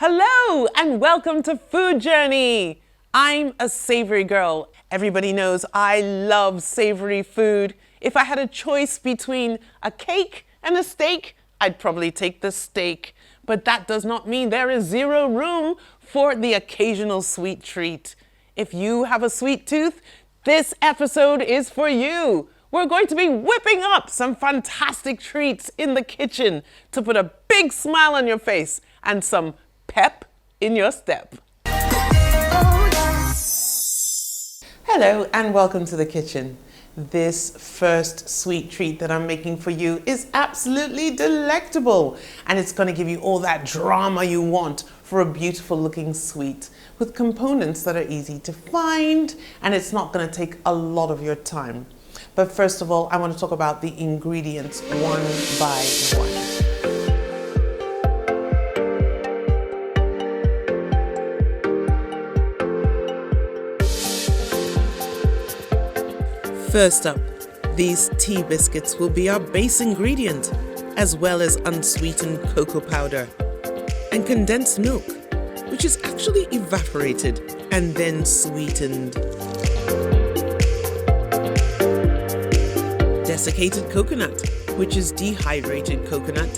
Hello and welcome to Food Journey. I'm a savory girl. Everybody knows I love savory food. If I had a choice between a cake and a steak, I'd probably take the steak. But that does not mean there is zero room for the occasional sweet treat. If you have a sweet tooth, this episode is for you. We're going to be whipping up some fantastic treats in the kitchen to put a big smile on your face and some pep in your step. Hello and welcome to the kitchen. This first sweet treat that I'm making for you is absolutely delectable, and it's going to give you all that drama you want for a beautiful looking sweet with components that are easy to find, and it's not going to take a lot of your time. But first of all, I want to talk about the ingredients one by one. First up, these tea biscuits will be our base ingredient, as well as unsweetened cocoa powder and condensed milk, which is actually evaporated and then sweetened. Desiccated coconut, which is dehydrated coconut,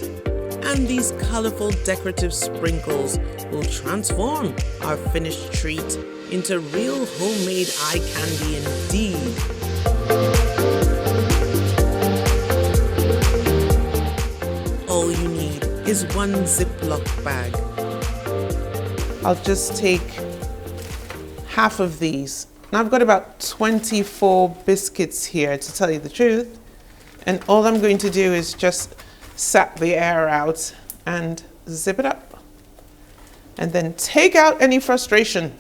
and these colorful decorative sprinkles will transform our finished treat into real homemade eye candy indeed. All you need is one Ziploc bag. I'll just take half of these. Now I've got about 24 biscuits here, to tell you the truth. And all I'm going to do is just sap the air out and zip it up. And then take out any frustration.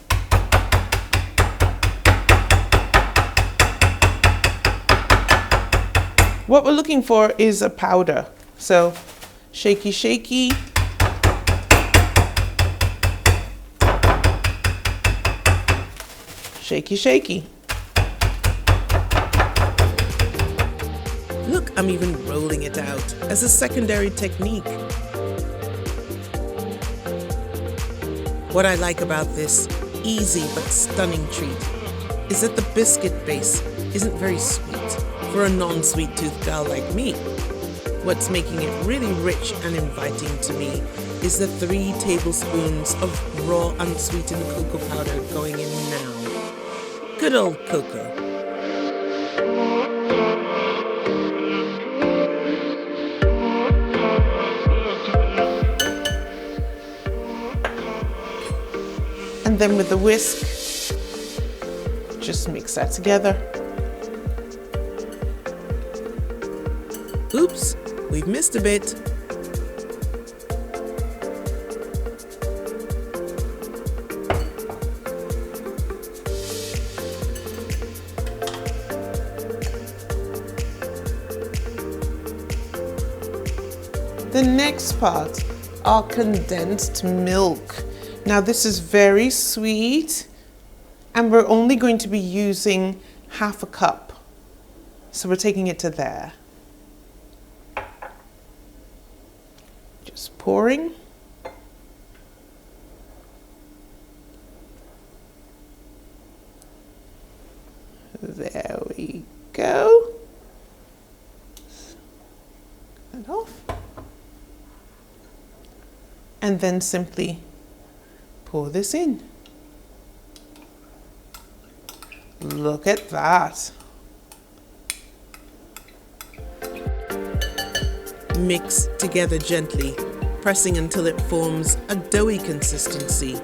What we're looking for is a powder. So shaky, shaky. Shaky, shaky. Look, I'm even rolling it out as a secondary technique. What I like about this easy but stunning treat is that the biscuit base isn't very sweet for a non-sweet tooth gal like me. What's making it really rich and inviting to me is the 3 tablespoons of raw unsweetened cocoa powder going in now. Good old cocoa. And then with the whisk, just mix that together. Oops, we've missed a bit. The next part are condensed milk. Now this is very sweet, and we're only going to be using half a cup. So we're taking it to there. Just pouring. There we go. Cut that off. And then simply pour this in. Look at that. Mix together gently, pressing until it forms a doughy consistency.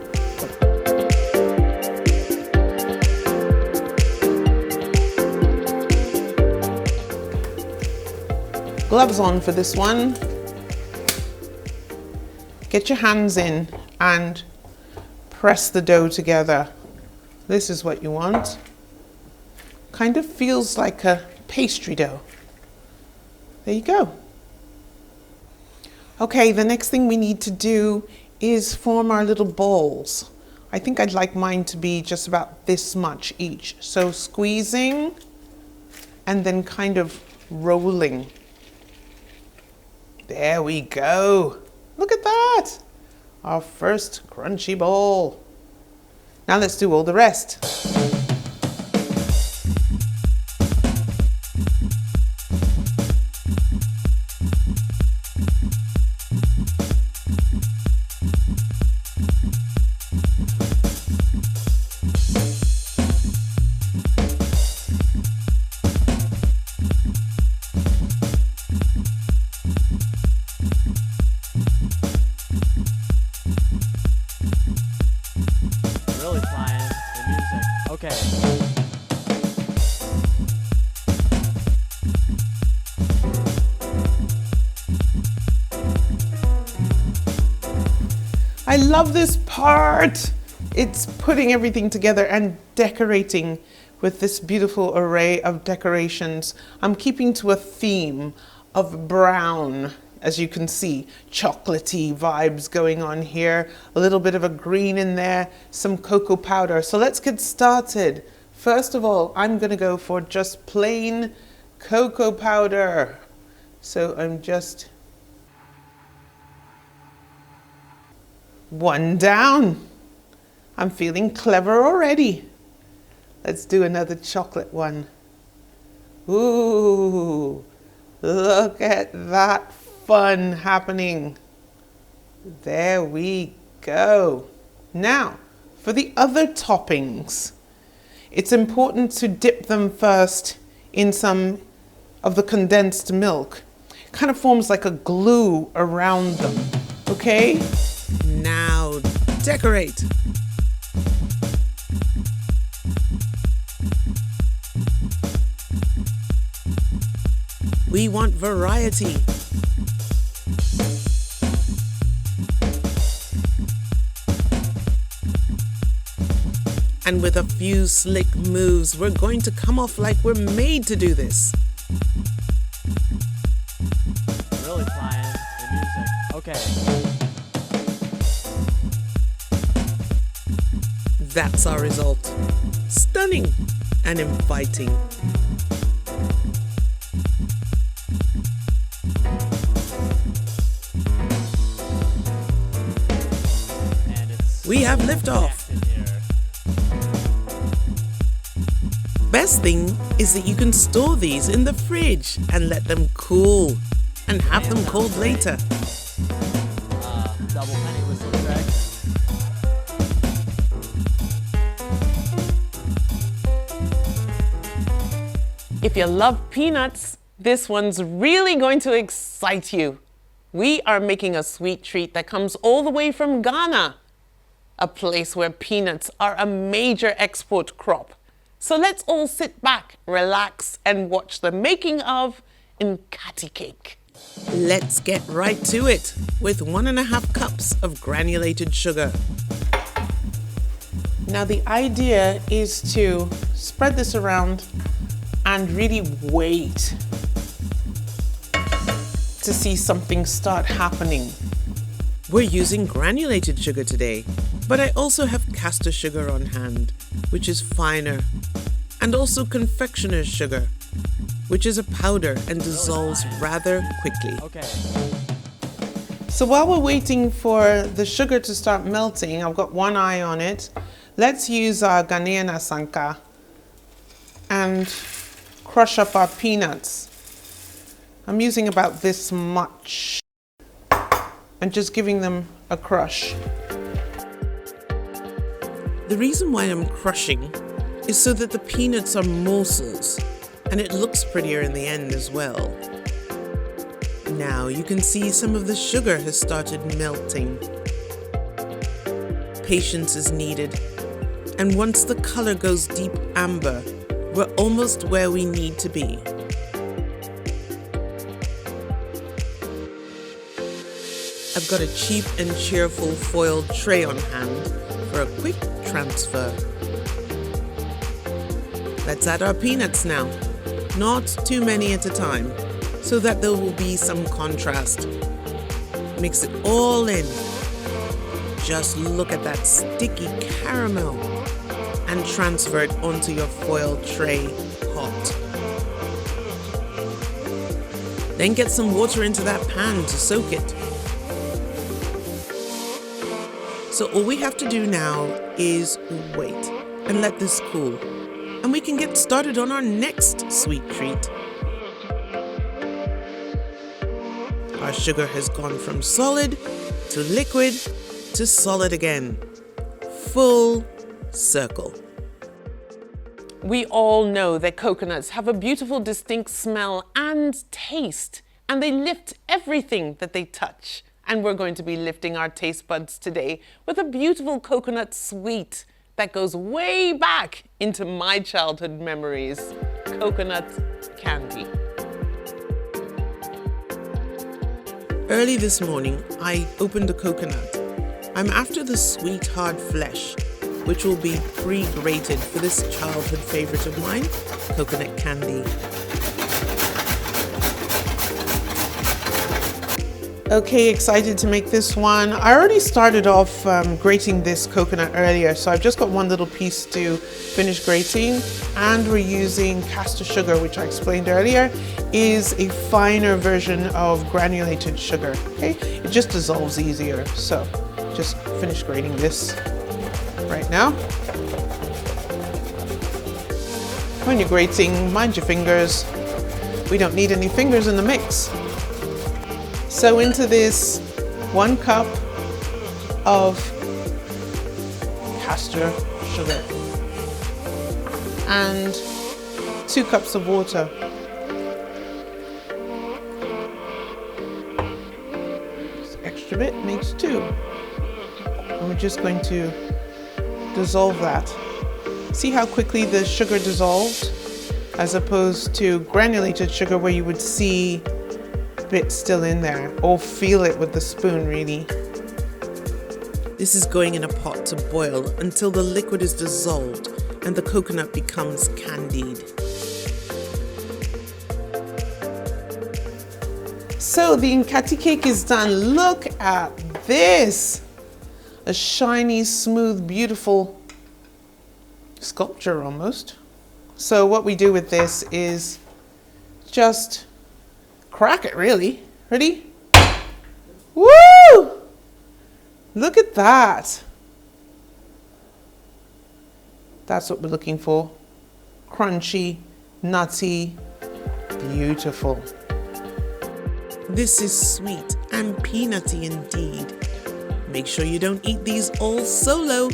Gloves on for this one. Get your hands in and press the dough together. This is what you want. Kind of feels like a pastry dough. There you go. Okay, the next thing we need to do is form our little balls. I think I'd like mine to be just about this much each. So squeezing and then kind of rolling. There we go. Look at that. our first crunchy bowl. Now let's do all the rest. Really flying the music. Okay. I love this part. It's putting everything together and decorating with this beautiful array of decorations. I'm keeping to a theme of brown, as you can see, chocolatey vibes going on here, a little bit of a green in there, some cocoa powder. So let's get started. First of all, I'm gonna go for just plain cocoa powder. So I'm just one down. I'm feeling clever already. Let's do another chocolate one. Ooh, look at that fun happening. There we go. Now, for the other toppings, it's important to dip them first in some of the condensed milk. It kind of forms like a glue around them, okay? Now, decorate. We want variety. And with a few slick moves, we're going to come off like we're made to do this. Really flying the music. Okay. That's our result. Stunning and inviting. And it's We have liftoff. Best thing is that you can store these in the fridge and let them cool and have them cold later. Double penny whistle track. If you love peanuts, this one's really going to excite you. We are making a sweet treat that comes all the way from Ghana, a place where peanuts are a major export crop. So let's all sit back, relax, and watch the making of Nkati cake. Let's get right to it with 1.5 cups of granulated sugar. Now the idea is to spread this around and really wait to see something start happening. We're using granulated sugar today, but I also have caster sugar on hand, which is finer, and also confectioner's sugar, which is a powder and dissolves rather quickly. Okay. So while we're waiting for the sugar to start melting, I've got one eye on it. Let's use our Ghanaian asanka and crush up our peanuts. I'm using about this much and just giving them a crush. The reason why I'm crushing is so that the peanuts are morsels and it looks prettier in the end as well. Now you can see some of the sugar has started melting. Patience is needed, and once the color goes deep amber, we're almost where we need to be. I've got a cheap and cheerful foiled tray on hand for a quick transfer. Let's add our peanuts now, not too many at a time, so that there will be some contrast. Mix it all in. Just look at that sticky caramel and transfer it onto your foil tray hot. Then get some water into that pan to soak it. So all we have to do now is wait and let this cool. And we can get started on our next sweet treat. Our sugar has gone from solid to liquid to solid again. Full circle. We all know that coconuts have a beautiful, distinct smell and taste, and they lift everything that they touch. And we're going to be lifting our taste buds today with a beautiful coconut sweet that goes way back into my childhood memories. Coconut candy. Early this morning, I opened a coconut. I'm after the sweet, hard flesh, which will be pre-grated for this childhood favorite of mine, coconut candy. Okay, excited to make this one. I already started off grating this coconut earlier, so I've just got one little piece to finish grating, and we're using caster sugar, which I explained earlier is a finer version of granulated sugar. Okay, it just dissolves easier, so just finish grating this right now. When you're grating, mind your fingers. We don't need any fingers in the mix. So into this 1 cup of caster sugar and 2 cups of water. This extra bit makes 2. And we're just going to dissolve that. See how quickly the sugar dissolved, as opposed to granulated sugar where you would see bit still in there, or feel it with the spoon really. This is going in a pot to boil until the liquid is dissolved and the coconut becomes candied. So the Nkati cake is done. Look at this! A shiny, smooth, beautiful sculpture almost. So what we do with this is just crack it, really. Ready? Woo! Look at that. That's what we're looking for. Crunchy, nutty, beautiful. This is sweet and peanutty indeed. Make sure you don't eat these all solo.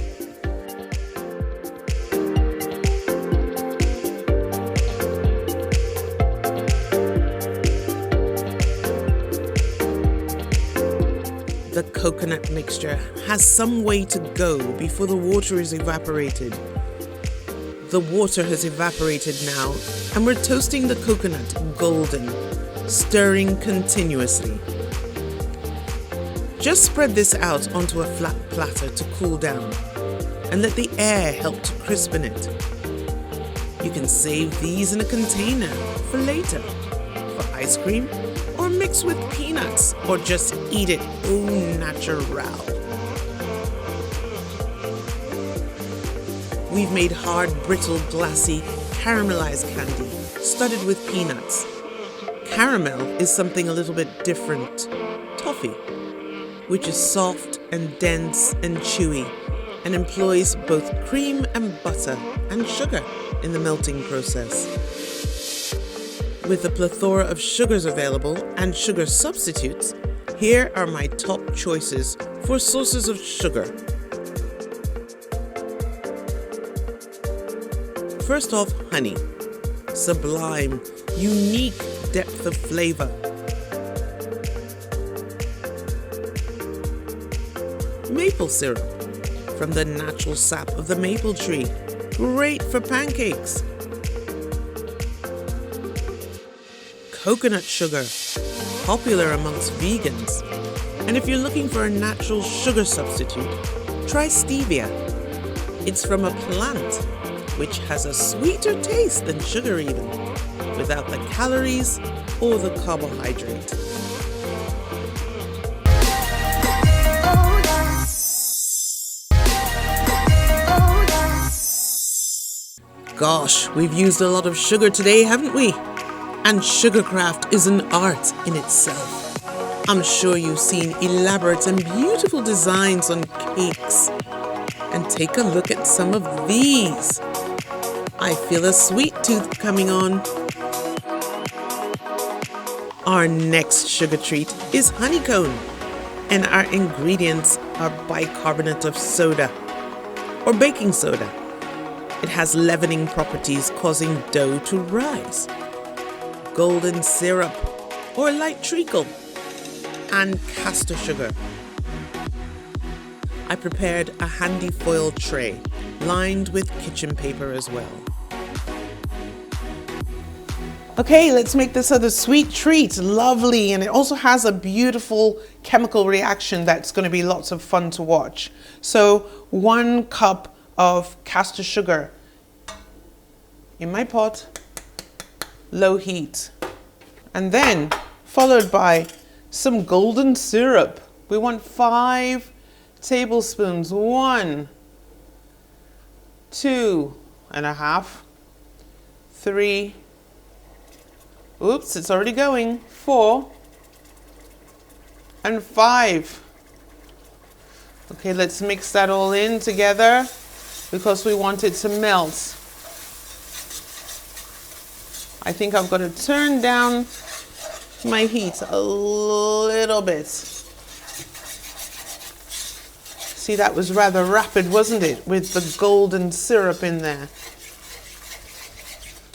The coconut mixture has some way to go before the water is evaporated. The water has evaporated now, and we're toasting the coconut golden, stirring continuously. Just spread this out onto a flat platter to cool down, and let the air help to crispen it. You can save these in a container for later, for ice cream, or mix with peanuts, or just eat it au natural. We've made hard, brittle, glassy, caramelized candy, studded with peanuts. Caramel is something a little bit different. Toffee, which is soft and dense and chewy, and employs both cream and butter and sugar in the melting process. With a plethora of sugars available and sugar substitutes, here are my top choices for sources of sugar. First off, honey. Sublime, unique depth of flavor. Maple syrup, from the natural sap of the maple tree. Great for pancakes. Coconut sugar, popular amongst vegans. And if you're looking for a natural sugar substitute, try stevia. It's from a plant, which has a sweeter taste than sugar even, without the calories or the carbohydrate. Gosh, we've used a lot of sugar today, haven't we? And sugarcraft is an art in itself. I'm sure you've seen elaborate and beautiful designs on cakes. And take a look at some of these. I feel a sweet tooth coming on. Our next sugar treat is honeycomb, and our ingredients are bicarbonate of soda or baking soda. It has leavening properties causing dough to rise, golden syrup or light treacle, and castor sugar. I prepared a handy foil tray lined with kitchen paper as well. Okay, let's make this other sweet treat. Lovely, and it also has a beautiful chemical reaction that's going to be lots of fun to watch. So 1 cup of castor sugar in my pot, low heat, and then followed by some golden syrup. We want 5 tablespoons. 1, 2.5, 3. Oops, it's already going. 4 and 5. Okay, let's mix that all in together because we want it to melt. I think I've got to turn down my heat a little bit. See, that was rather rapid, wasn't it? With the golden syrup in there.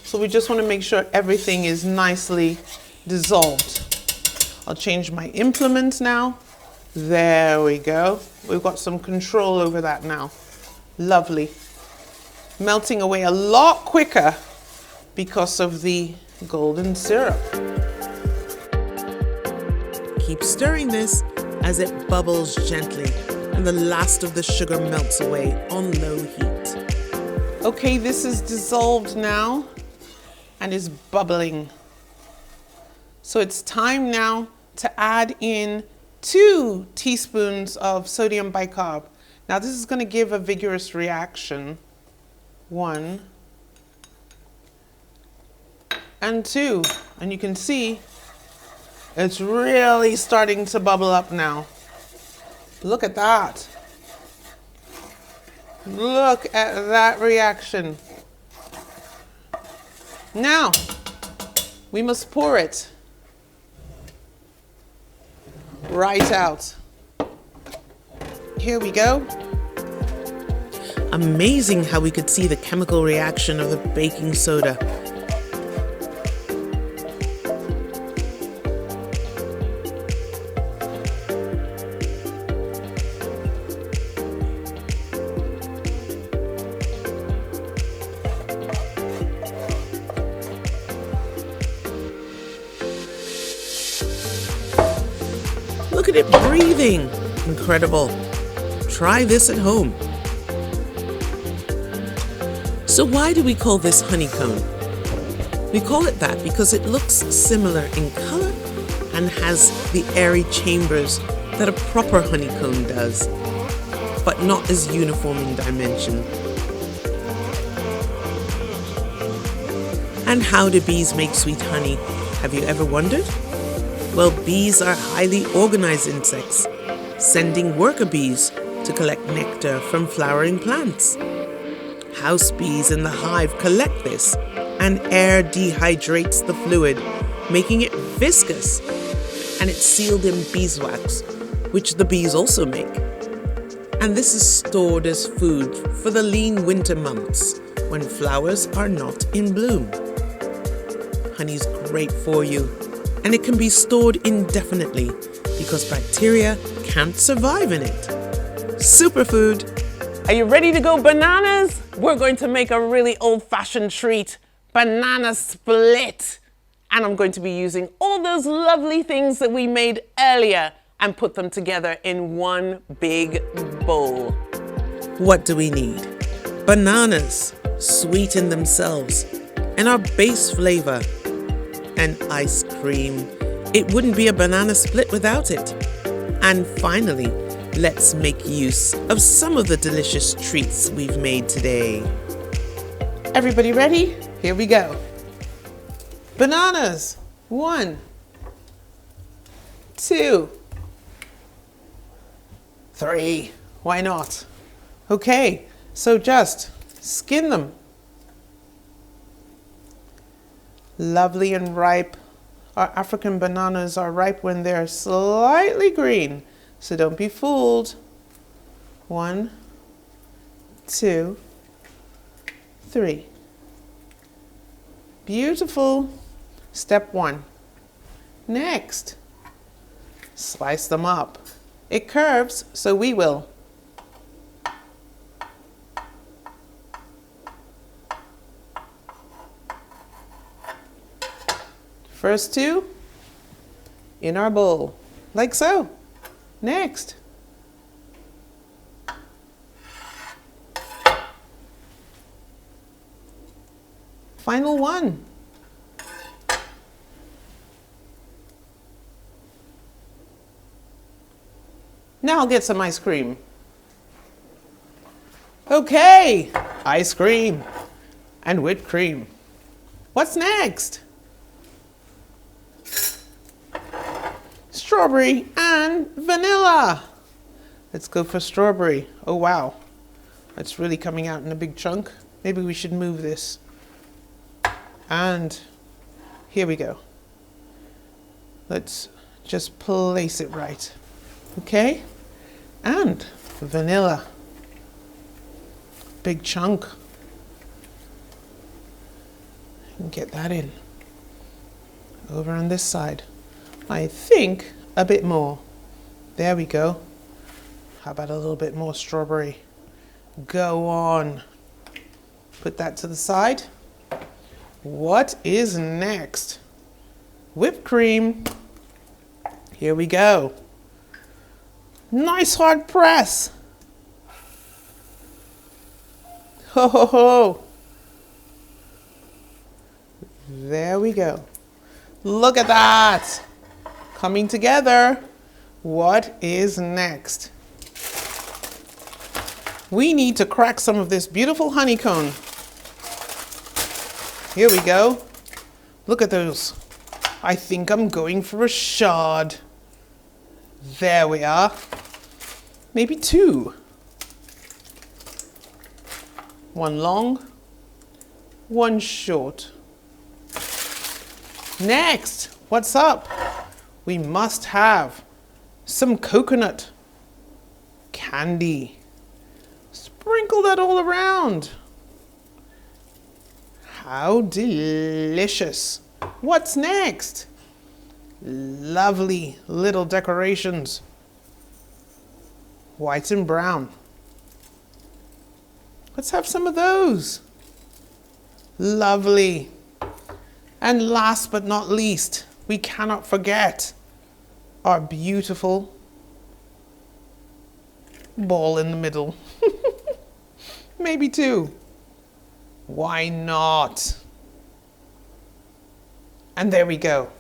So we just want to make sure everything is nicely dissolved. I'll change my implement now. There we go. We've got some control over that now. Lovely. Melting away a lot quicker because of the golden syrup. Keep stirring this as it bubbles gently and the last of the sugar melts away on low heat. Okay, this is dissolved now and is bubbling. So it's time now to add in 2 teaspoons of sodium bicarb. Now this is going to give a vigorous reaction. 1 and 2. And you can see it's really starting to bubble up now. Look at that. Look at that reaction. Now, we must pour it right out. Here we go. Amazing how we could see the chemical reaction of the baking soda. Look at it breathing. Incredible. Try this at home. So why do we call this honeycomb? We call it that because it looks similar in color and has the airy chambers that a proper honeycomb does, but not as uniform in dimension. And how do bees make sweet honey? Have you ever wondered? Well, bees are highly organized insects, sending worker bees to collect nectar from flowering plants. House bees in the hive collect this, and air dehydrates the fluid, making it viscous, and it's sealed in beeswax, which the bees also make. And this is stored as food for the lean winter months when flowers are not in bloom. Honey's great for you, and it can be stored indefinitely because bacteria can't survive in it. Superfood! Are you ready to go bananas? We're going to make a really old-fashioned treat, banana split. And I'm going to be using all those lovely things that we made earlier and put them together in one big bowl. What do we need? Bananas, sweet in themselves, and our base flavor, and ice cream. It wouldn't be a banana split without it. And finally, let's make use of some of the delicious treats we've made today. Everybody ready? Here we go. Bananas, 1. 2, 3. Why not? Okay, so just skin them. Lovely and ripe. Our African bananas are ripe when they're slightly green, so don't be fooled. 1, 2, 3. Beautiful. Step 1. Next, slice them up. It curves, so we will. First 2 in our bowl, like so. Next. Final 1. Now I'll get some ice cream. Okay, ice cream and whipped cream. What's next? Strawberry and vanilla. Let's go for strawberry. Oh wow, it's really coming out in a big chunk. Maybe we should move this. And here we go. Let's just place it right. Okay, and vanilla. Big chunk. And get that in. Over on this side. I think a bit more. There we go. How about a little bit more strawberry? Go on. Put that to the side. What is next? Whipped cream. Here we go. Nice hard press. Ho ho ho. There we go. Look at that. Coming together. What is next? We need to crack some of this beautiful honeycomb. Here we go. Look at those. I think I'm going for a shard. There we are. Maybe 2. 1 long, 1 short. Next, what's up? We must have some coconut candy. Sprinkle that all around. How delicious. What's next? Lovely little decorations. White and brown. Let's have some of those. Lovely. And last but not least, we cannot forget our beautiful ball in the middle. Maybe 2. Why not? And there we go.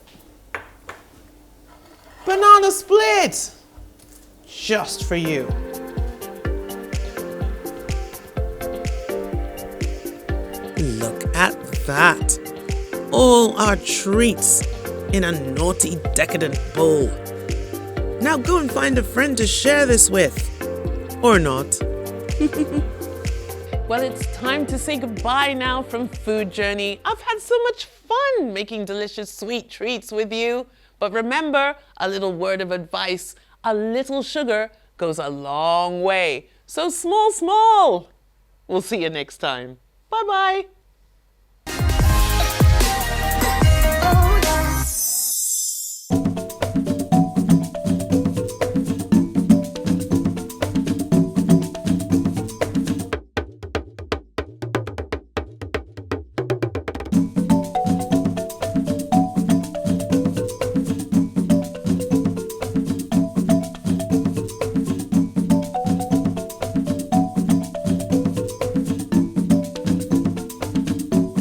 Banana split! Just for you. Look at that. All our treats in a naughty, decadent bowl. Now go and find a friend to share this with. Or not. Well, it's time to say goodbye now from Food Journey. I've had so much fun making delicious sweet treats with you. But remember, a little word of advice, a little sugar goes a long way. So small, small. We'll see you next time. Bye-bye.